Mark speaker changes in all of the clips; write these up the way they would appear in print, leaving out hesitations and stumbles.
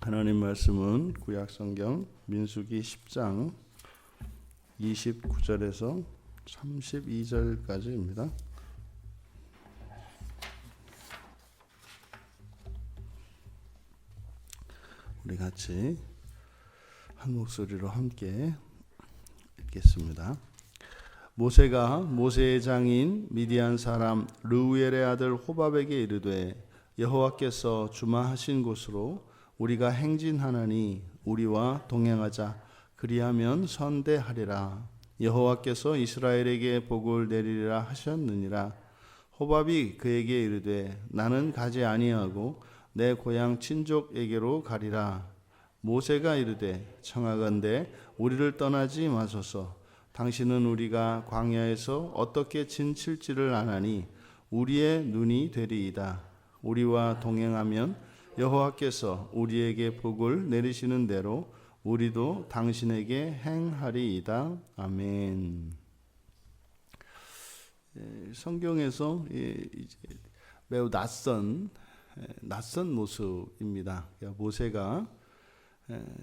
Speaker 1: 하나님 말씀은 구약성경 민수기 10장 29절에서 32절까지입니다. 우리 같이 한 목소리로 함께 읽겠습니다. 모세가 모세의 장인 미디안 사람 르우엘의 아들 호밥에게 이르되 여호와께서 주마하신 곳으로 우리가 행진하나니 우리와 동행하자. 그리하면 선대하리라. 여호와께서 이스라엘에게 복을 내리리라 하셨느니라. 호밥이 그에게 이르되 나는 가지 아니하고 내 고향 친족에게로 가리라. 모세가 이르되 청하건대 우리를 떠나지 마소서. 당신은 우리가 광야에서 어떻게 진칠지를 아나니 우리의 눈이 되리이다. 우리와 동행하면 여호와께서 우리에게 복을 내리시는 대로 우리도 당신에게 행하리이다. 아멘. 성경에서 매우 낯선 모습입니다. 모세가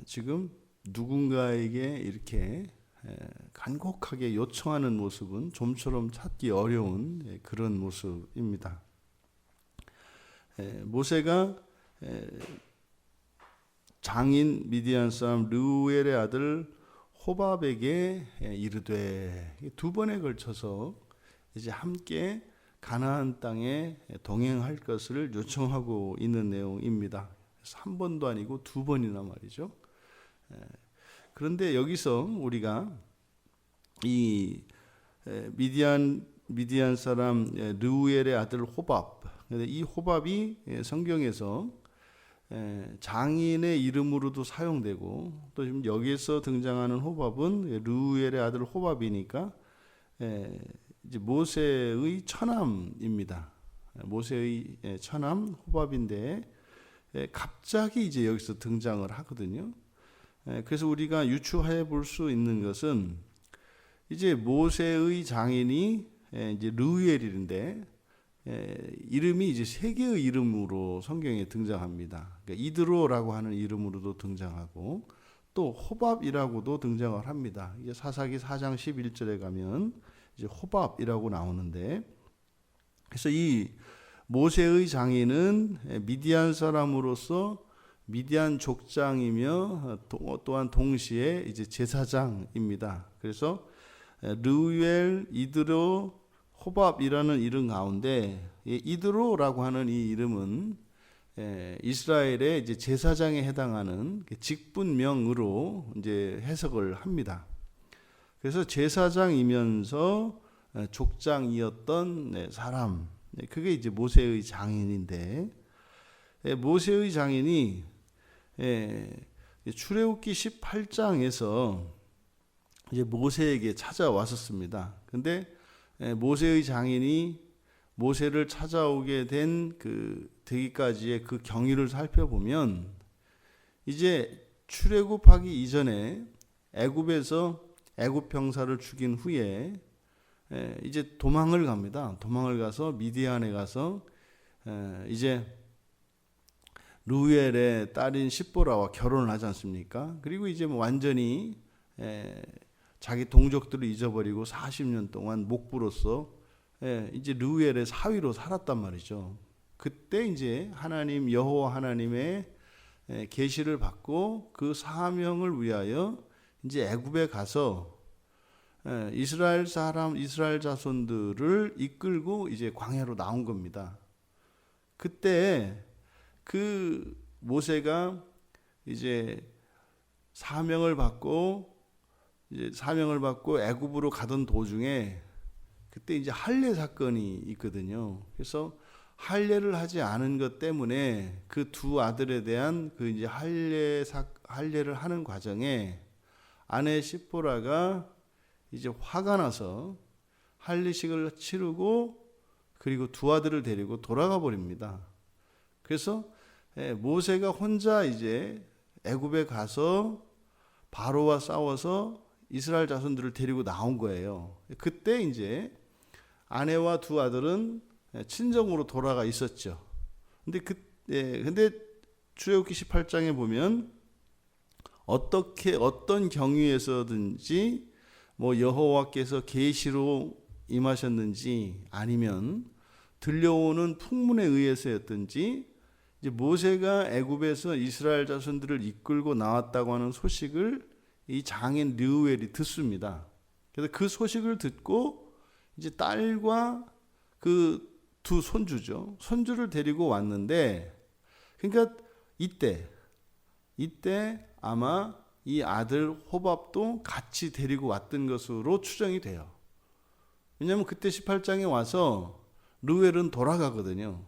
Speaker 1: 지금 누군가에게 이렇게 간곡하게 요청하는 모습은 좀처럼 찾기 어려운 그런 모습입니다. 모세가 장인 미디안 사람 르우엘의 아들 호밥에게 이르되 두 번에 걸쳐서 이제 함께 가나안 땅에 동행할 것을 요청하고 있는 내용입니다. 그래서 한 번도 아니고 두 번이나 말이죠. 그런데 여기서 우리가 이 미디안 사람 르우엘의 아들 호밥, 이 호밥이 성경에서 장인의 이름으로도 사용되고 또 지금 여기서 등장하는 호밥은 르우엘의 아들 호밥이니까 이제 모세의 처남입니다. 모세의 처남 호밥인데 갑자기 이제 여기서 등장을 하거든요. 그래서 우리가 유추해 볼 수 있는 것은 이제 모세의 장인이 이제 르우엘인데 이름이 이제 세 개의 이름으로 성경에 등장합니다. 그러니까 이드로라고 하는 이름으로도 등장하고 또 호밥이라고도 등장을 합니다. 이게 사사기 4장 11절에 가면 이제 호밥이라고 나오는데, 그래서 이 모세의 장인은 미디안 사람으로서 미디안 족장이며 또한 동시에 이제 제사장입니다. 그래서 르우엘, 이드로, 호밥이라는 이름 가운데 이드로라고 하는 이 이름은 이스라엘의 이제 제사장에 해당하는 직분명으로 이제 해석을 합니다. 그래서 제사장이면서 족장이었던 사람, 그게 이제 모세의 장인인데, 모세의 장인이 출애굽기 18장에서 이제 모세에게 찾아왔었습니다. 근데 모세의 장인이 모세를 찾아오게 되기까지의 그 경위를 살펴보면 이제 출애굽하기 이전에 애굽에서 애굽 병사를 죽인 후에 이제 도망을 갑니다. 도망을 가서 미디안에 가서 이제 르우엘의 딸인 십보라와 결혼을 하지 않습니까? 그리고 이제 완전히 자기 동족들을 잊어버리고 40년 동안 목부로서 이제 르우엘의 사위로 살았단 말이죠. 그때 이제 하나님 여호와 하나님의 계시를 받고 그 사명을 위하여 이제 애굽에 가서 이스라엘 자손들을 이끌고 이제 광야로 나온 겁니다. 그때 그 모세가 이제 사명을 받고 애굽으로 가던 도중에 그때 이제 할례 사건이 있거든요. 그래서 할례를 하지 않은 것 때문에 그 두 아들에 대한 그 이제 할례를 하는 과정에 아내 십보라가 이제 화가 나서 할례식을 치르고 그리고 두 아들을 데리고 돌아가 버립니다. 그래서 모세가 혼자 이제 애굽에 가서 바로와 싸워서 이스라엘 자손들을 데리고 나온 거예요. 그때 이제 아내와 두 아들은 친정으로 돌아가 있었죠. 근데 출애굽기 18장에 보면 어떤 경위에서든지 뭐 여호와께서 계시로 임하셨는지 아니면 들려오는 풍문에 의해서였든지 이제 모세가 애굽에서 이스라엘 자손들을 이끌고 나왔다고 하는 소식을 이 장인 르우엘이 듣습니다. 그래서 그 소식을 듣고 이제 딸과 그 두 손주를 데리고 왔는데, 그러니까 이때 아마 이 아들 호밥도 같이 데리고 왔던 것으로 추정이 돼요. 왜냐하면 그때 18장에 와서 르우엘은 돌아가거든요.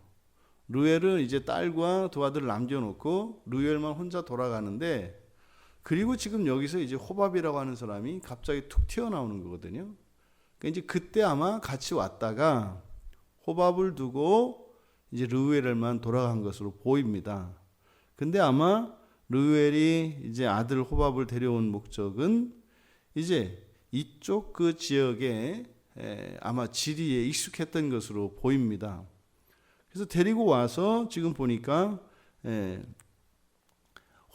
Speaker 1: 르우엘은 이제 딸과 두 아들을 남겨놓고 르우엘만 혼자 돌아가는데, 그리고 지금 여기서 이제 호밥이라고 하는 사람이 갑자기 툭 튀어나오는 거거든요. 그러니까 이제 그때 아마 같이 왔다가 호밥을 두고 이제 르우엘만 돌아간 것으로 보입니다. 근데 아마 르우엘이 이제 아들 호밥을 데려온 목적은 이제 이쪽 그 지역에 아마 지리에 익숙했던 것으로 보입니다. 그래서 데리고 와서 지금 보니까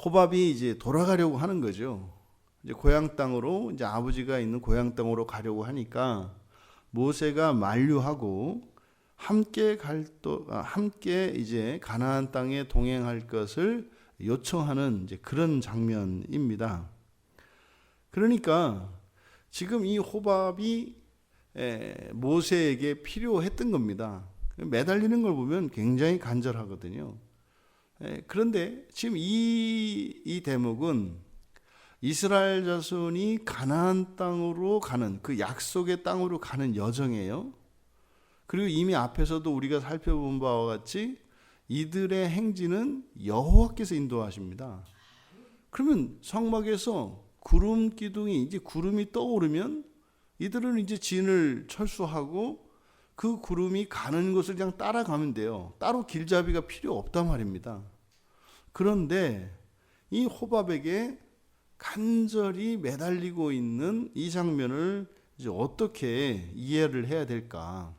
Speaker 1: 호밥이 이제 돌아가려고 하는 거죠. 이제 고향 땅으로, 이제 아버지가 있는 고향 땅으로 가려고 하니까 모세가 만류하고 함께 이제 가나안 땅에 동행할 것을 요청하는 이제 그런 장면입니다. 그러니까 지금 이 호밥이 모세에게 필요했던 겁니다. 매달리는 걸 보면 굉장히 간절하거든요. 그런데 지금 이 대목은 이스라엘 자손이 가나안 땅으로 가는, 그 약속의 땅으로 가는 여정이에요. 그리고 이미 앞에서도 우리가 살펴본 바와 같이 이들의 행진은 여호와께서 인도하십니다. 그러면 성막에서 구름 기둥이, 이제 구름이 떠오르면 이들은 이제 진을 철수하고 그 구름이 가는 곳을 그냥 따라가면 돼요. 따로 길잡이가 필요 없단 말입니다. 그런데 이 호밥에게 간절히 매달리고 있는 이 장면을 이제 어떻게 이해를 해야 될까?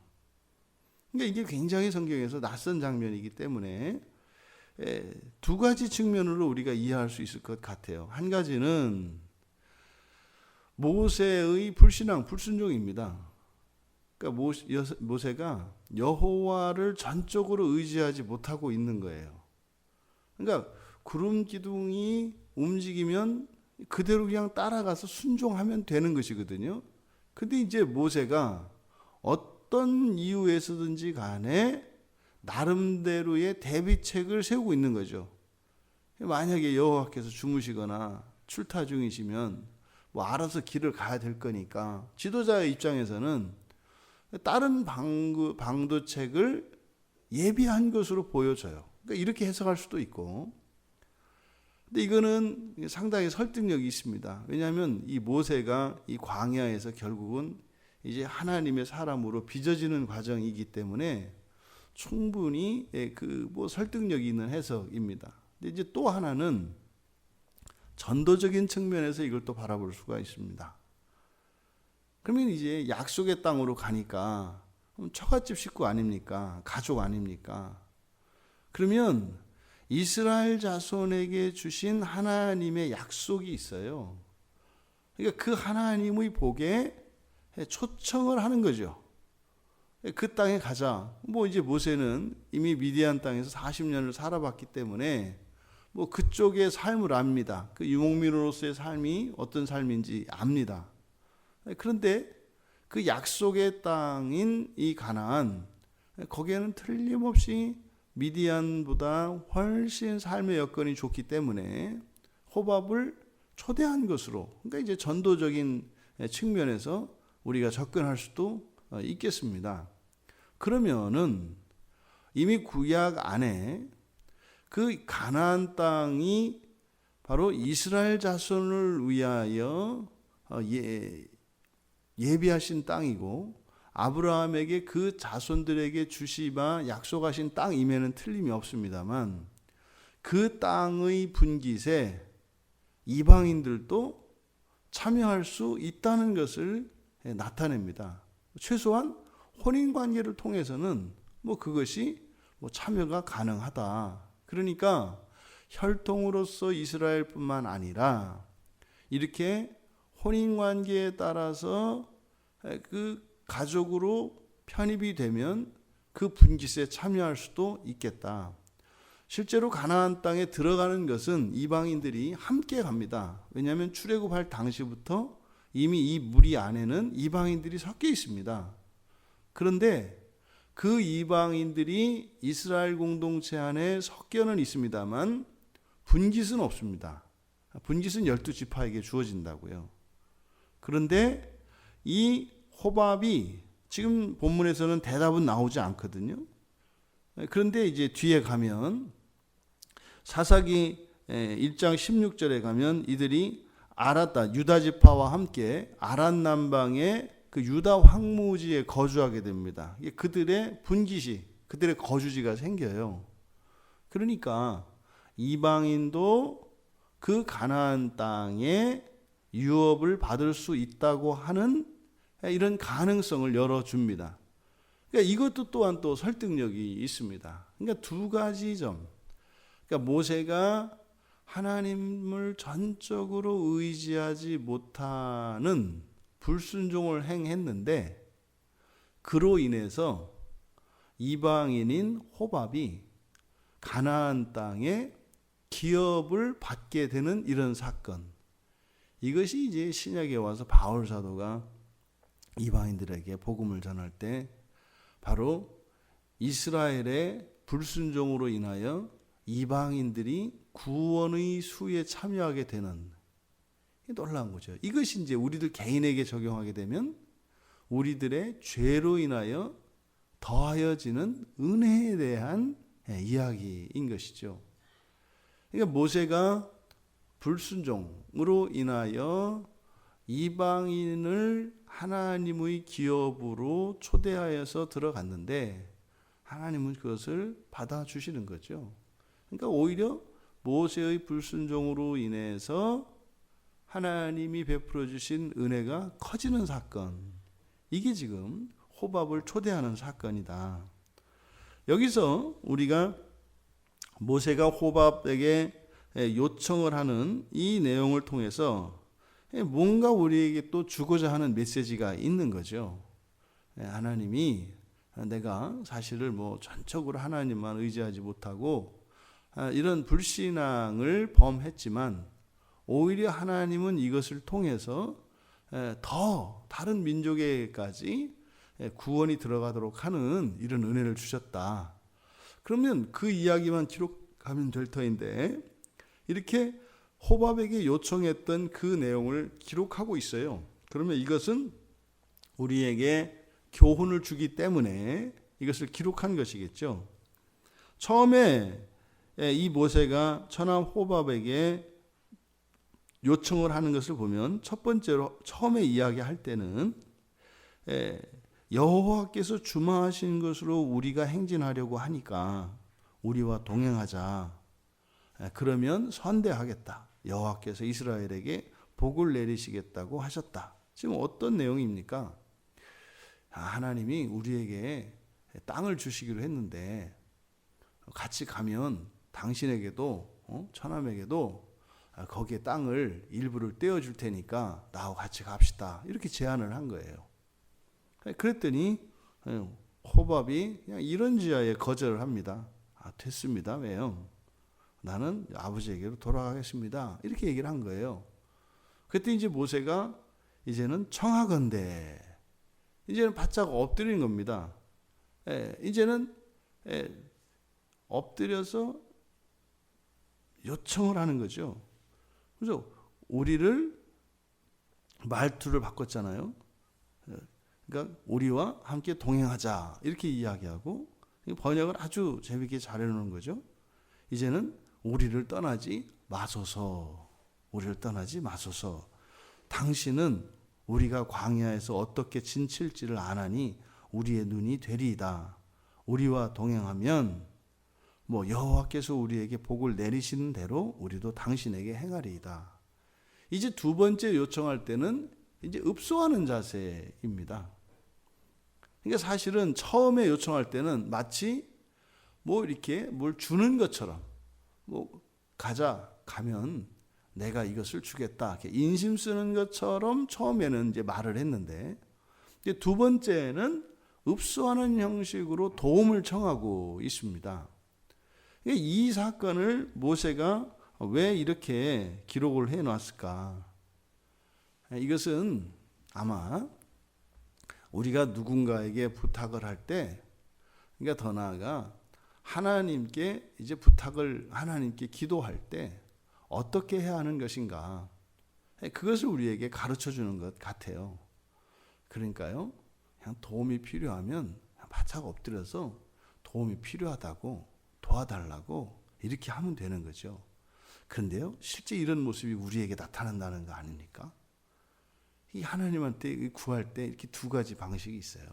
Speaker 1: 그러니까 이게 굉장히 성경에서 낯선 장면이기 때문에 두 가지 측면으로 우리가 이해할 수 있을 것 같아요. 한 가지는 모세의 불신앙, 불순종입니다. 그러니까 모세가 여호와를 전적으로 의지하지 못하고 있는 거예요. 그러니까 구름 기둥이 움직이면 그대로 그냥 따라가서 순종하면 되는 것이거든요. 근데 이제 모세가 어떤 이유에서든지 간에 나름대로의 대비책을 세우고 있는 거죠. 만약에 여호와께서 주무시거나 출타 중이시면 뭐 알아서 길을 가야 될 거니까 지도자의 입장에서는 다른 방도책을 예비한 것으로 보여져요. 그러니까 이렇게 해석할 수도 있고, 근데 이거는 상당히 설득력이 있습니다. 왜냐하면 이 모세가 이 광야에서 결국은 이제 하나님의 사람으로 빚어지는 과정이기 때문에 충분히 설득력이 있는 해석입니다. 근데 이제 또 하나는 전도적인 측면에서 이걸 또 바라볼 수가 있습니다. 그러면 이제 약속의 땅으로 가니까 처갓집 식구 아닙니까? 가족 아닙니까? 그러면 이스라엘 자손에게 주신 하나님의 약속이 있어요. 그러니까 그 하나님의 복에 초청을 하는 거죠. 그 땅에 가자. 뭐 이제 모세는 이미 미디안 땅에서 40년을 살아봤기 때문에 뭐 그쪽의 삶을 압니다. 그 유목민으로서의 삶이 어떤 삶인지 압니다. 그런데 그 약속의 땅인 이 가나안, 거기에는 틀림없이 미디안보다 훨씬 삶의 여건이 좋기 때문에 호밥을 초대한 것으로, 그러니까 이제 전도적인 측면에서 우리가 접근할 수도 있겠습니다. 그러면은 이미 구약 안에 그 가나안 땅이 바로 이스라엘 자손을 위하여 예비하신 땅이고 아브라함에게 그 자손들에게 주시마 약속하신 땅임에는 틀림이 없습니다만, 그 땅의 분깃에 이방인들도 참여할 수 있다는 것을 나타냅니다. 최소한 혼인관계를 통해서는 뭐 그것이 뭐 참여가 가능하다. 그러니까 혈통으로서 이스라엘뿐만 아니라 이렇게 혼인관계에 따라서 그 가족으로 편입이 되면 그 분깃에 참여할 수도 있겠다. 실제로 가나안 땅에 들어가는 것은 이방인들이 함께 갑니다. 왜냐하면 출애굽할 당시부터 이미 이 무리 안에는 이방인들이 섞여 있습니다. 그런데 그 이방인들이 이스라엘 공동체 안에 섞여는 있습니다만 분깃은 없습니다. 분깃은 12지파에게 주어진다고요. 그런데 이 호밥이 지금 본문에서는 대답은 나오지 않거든요. 그런데 이제 뒤에 가면 사사기 1장 16절에 가면 이들이 아랏다 유다 지파와 함께 아랏 남방의 그 유다 황무지에 거주하게 됩니다. 그들의 분깃이 그들의 거주지가 생겨요. 그러니까 이방인도 그 가나안 땅에 유업을 받을 수 있다고 하는 이런 가능성을 열어줍니다. 그러니까 이것도 또한 또 설득력이 있습니다. 그러니까 두 가지 점. 그러니까 모세가 하나님을 전적으로 의지하지 못하는 불순종을 행했는데 그로 인해서 이방인인 호밥이 가나안 땅에 기업을 받게 되는 이런 사건. 이것이 이제 신약에 와서 바울 사도가 이방인들에게 복음을 전할 때 바로 이스라엘의 불순종으로 인하여 이방인들이 구원의 수에 참여하게 되는 놀라운 거죠. 이것이 이제 우리들 개인에게 적용하게 되면 우리들의 죄로 인하여 더하여지는 은혜에 대한 이야기인 것이죠. 그러니까 모세가 불순종으로 인하여 이방인을 하나님의 기업으로 초대하여서 들어갔는데 하나님은 그것을 받아주시는 거죠. 그러니까 오히려 모세의 불순종으로 인해서 하나님이 베풀어 주신 은혜가 커지는 사건. 이게 지금 호밥을 초대하는 사건이다. 여기서 우리가 모세가 호밥에게 요청을 하는 이 내용을 통해서 뭔가 우리에게 또 주고자 하는 메시지가 있는 거죠. 하나님이 내가 사실을 뭐 전적으로 하나님만 의지하지 못하고 이런 불신앙을 범했지만 오히려 하나님은 이것을 통해서 더 다른 민족에까지 구원이 들어가도록 하는 이런 은혜를 주셨다. 그러면 그 이야기만 기록하면 될 터인데 이렇게 호밥에게 요청했던 그 내용을 기록하고 있어요. 그러면 이것은 우리에게 교훈을 주기 때문에 이것을 기록한 것이겠죠. 처음에 이 모세가 처남 호밥에게 요청을 하는 것을 보면 첫 번째로 처음에 이야기할 때는 여호와께서 주마하신 것으로 우리가 행진하려고 하니까 우리와 동행하자. 그러면 선대하겠다. 여호와께서 이스라엘에게 복을 내리시겠다고 하셨다. 지금 어떤 내용입니까? 하나님이 우리에게 땅을 주시기로 했는데 같이 가면 당신에게도 처남에게도 거기에 땅을 일부를 떼어줄 테니까 나하고 같이 갑시다. 이렇게 제안을 한 거예요. 그랬더니 호밥이 그냥 이런지하에 거절을 합니다. 됐습니다. 왜요? 나는 아버지에게로 돌아가겠습니다. 이렇게 얘기를 한 거예요. 그때 이제 모세가 이제는 청하건대 이제는 바짝 엎드린 겁니다. 이제는 엎드려서 요청을 하는 거죠. 그래서 우리를 말투를 바꿨잖아요. 그러니까 우리와 함께 동행하자 이렇게 이야기하고 번역을 아주 재밌게 잘 해놓은 거죠. 이제는 우리를 떠나지 마소서. 우리를 떠나지 마소서. 당신은 우리가 광야에서 어떻게 진칠지를 아나니 우리의 눈이 되리이다. 우리와 동행하면 여호와께서 우리에게 복을 내리시는 대로 우리도 당신에게 행하리이다. 이제 두 번째 요청할 때는 이제 읍소하는 자세입니다. 그러니까 사실은 처음에 요청할 때는 마치 이렇게 뭘 주는 것처럼 가면 내가 이것을 주겠다. 이렇게 인심 쓰는 것처럼 처음에는 이제 말을 했는데, 이제 두 번째는 읍수하는 형식으로 도움을 청하고 있습니다. 이 사건을 모세가 왜 이렇게 기록을 해 놨을까? 이것은 아마 우리가 누군가에게 부탁을 할 때, 그러니까 더 나아가 하나님께 이제 부탁을 하나님께 기도할 때 어떻게 해야 하는 것인가, 그것을 우리에게 가르쳐 주는 것 같아요. 그러니까요, 그냥 도움이 필요하면 바짝 엎드려서 도움이 필요하다고 도와달라고 이렇게 하면 되는 거죠. 그런데요, 실제 이런 모습이 우리에게 나타난다는 거 아닙니까? 이 하나님한테 구할 때 이렇게 두 가지 방식이 있어요.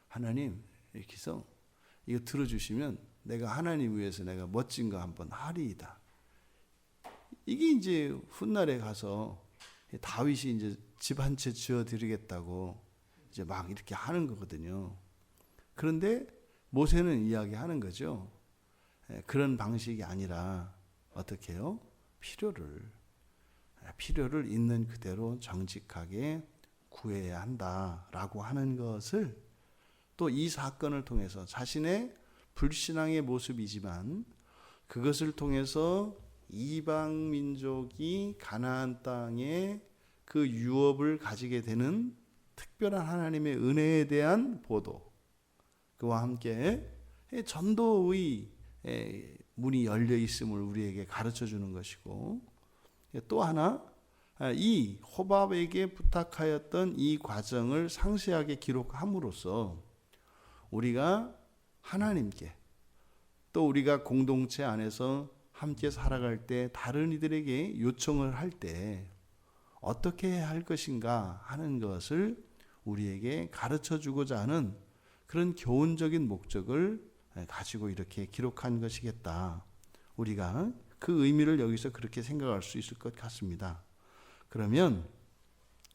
Speaker 1: 하나님, 이렇게 해서 이거 들어주시면 내가 하나님 위해서 내가 멋진 거 한번 하리이다. 이게 이제 훗날에 가서 다윗이 이제 집 한 채 지어 드리겠다고 이제 막 이렇게 하는 거거든요. 그런데 모세는 이야기하는 거죠. 그런 방식이 아니라 어떻게 해요? 필요를 있는 그대로 정직하게 구해야 한다라고 하는 것을 또 이 사건을 통해서 자신의 불신앙의 모습이지만 그것을 통해서 이방 민족이 가나안 땅에 그 유업을 가지게 되는 특별한 하나님의 은혜에 대한 보도, 그와 함께 전도의 문이 열려 있음을 우리에게 가르쳐 주는 것이고, 또 하나 이 호밥에게 부탁하였던 이 과정을 상세하게 기록함으로써 우리가 하나님께 또 우리가 공동체 안에서 함께 살아갈 때 다른 이들에게 요청을 할 때 어떻게 해야 할 것인가 하는 것을 우리에게 가르쳐 주고자 하는 그런 교훈적인 목적을 가지고 이렇게 기록한 것이겠다. 우리가 그 의미를 여기서 그렇게 생각할 수 있을 것 같습니다. 그러면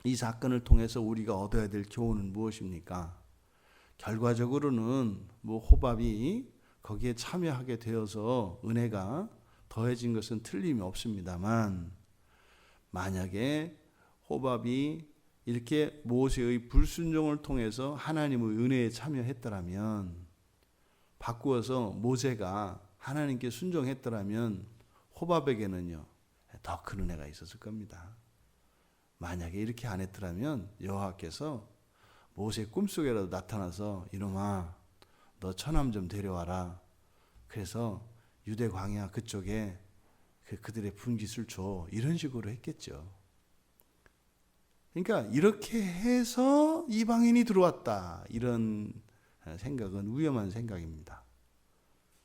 Speaker 1: 이 사건을 통해서 우리가 얻어야 될 교훈은 무엇입니까? 결과적으로는 호밥이 거기에 참여하게 되어서 은혜가 더해진 것은 틀림이 없습니다만, 만약에 호밥이 이렇게 모세의 불순종을 통해서 하나님의 은혜에 참여했더라면, 바꾸어서 모세가 하나님께 순종했더라면 호밥에게는요 더 큰 은혜가 있었을 겁니다. 만약에 이렇게 안 했더라면 여호와께서 모세 꿈속에라도 나타나서 이놈아 너 처남 좀 데려와라. 그래서 유대 광야 그쪽에 그들의 분깃을 줘. 이런 식으로 했겠죠. 그러니까 이렇게 해서 이방인이 들어왔다. 이런 생각은 위험한 생각입니다.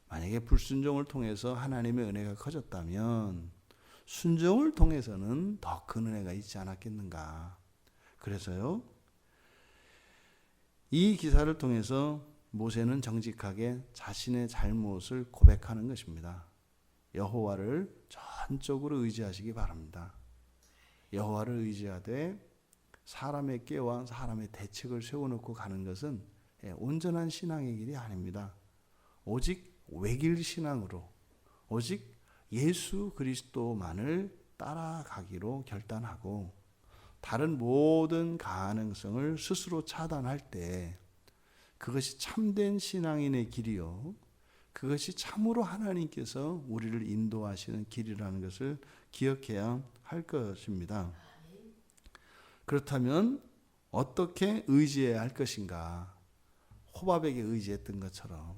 Speaker 1: 만약에 불순종을 통해서 하나님의 은혜가 커졌다면 순종을 통해서는 더 큰 은혜가 있지 않았겠는가. 그래서요, 이 기사를 통해서 모세는 정직하게 자신의 잘못을 고백하는 것입니다. 여호와를 전적으로 의지하시기 바랍니다. 여호와를 의지하되 사람의 꾀와 사람의 대책을 세워놓고 가는 것은 온전한 신앙의 길이 아닙니다. 오직 외길 신앙으로, 오직 예수 그리스도만을 따라가기로 결단하고 다른 모든 가능성을 스스로 차단할 때 그것이 참된 신앙인의 길이요, 그것이 참으로 하나님께서 우리를 인도하시는 길이라는 것을 기억해야 할 것입니다. 그렇다면 어떻게 의지해야 할 것인가? 호밥에게 의지했던 것처럼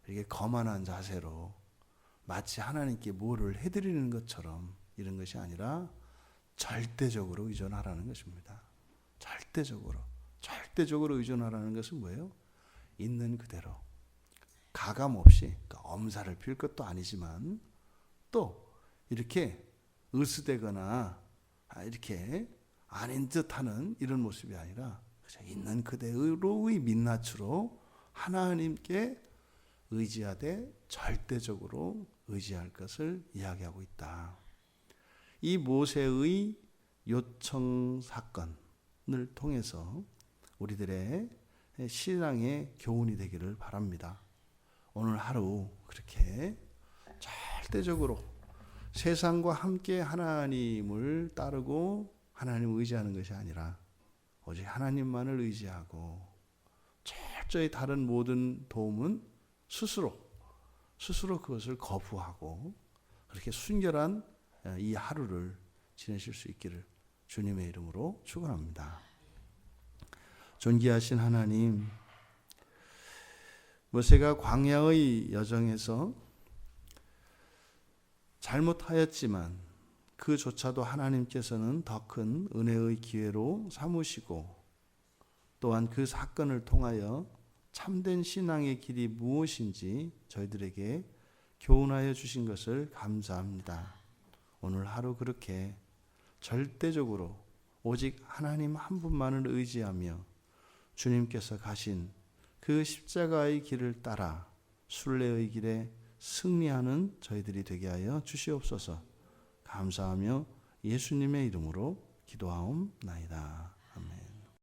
Speaker 1: 이렇게 거만한 자세로 마치 하나님께 뭐를 해드리는 것처럼 이런 것이 아니라 절대적으로 의존하라는 것입니다. 절대적으로 의존하라는 것은 뭐예요? 있는 그대로 가감 없이, 그러니까 엄살을 필 것도 아니지만 또 이렇게 으스대거나 이렇게 아닌 듯하는 이런 모습이 아니라 그냥 있는 그대로의 민낯으로 하나님께 의지하되 절대적으로 의지할 것을 이야기하고 있다. 이 모세의 요청 사건을 통해서 우리들의 신앙의 교훈이 되기를 바랍니다. 오늘 하루 그렇게 잘 절대적으로 세상과 함께 하나님을 따르고 하나님을 의지하는 것이 아니라 오직 하나님만을 의지하고 철저히 다른 모든 도움은 스스로 그것을 거부하고 그렇게 순결한 이 하루를 지내실 수 있기를 주님의 이름으로 축원합니다. 존귀하신 하나님, 모세가 광야의 여정에서 잘못하였지만 그조차도 하나님께서는 더 큰 은혜의 기회로 삼으시고 또한 그 사건을 통하여 참된 신앙의 길이 무엇인지 저희들에게 교훈하여 주신 것을 감사합니다. 오늘 하루 그렇게 절대적으로 오직 하나님 한 분만을 의지하며 주님께서 가신 그 십자가의 길을 따라 순례의 길에 승리하는 저희들이 되게 하여 주시옵소서. 감사하며 예수님의 이름으로 기도하옵나이다. 아멘.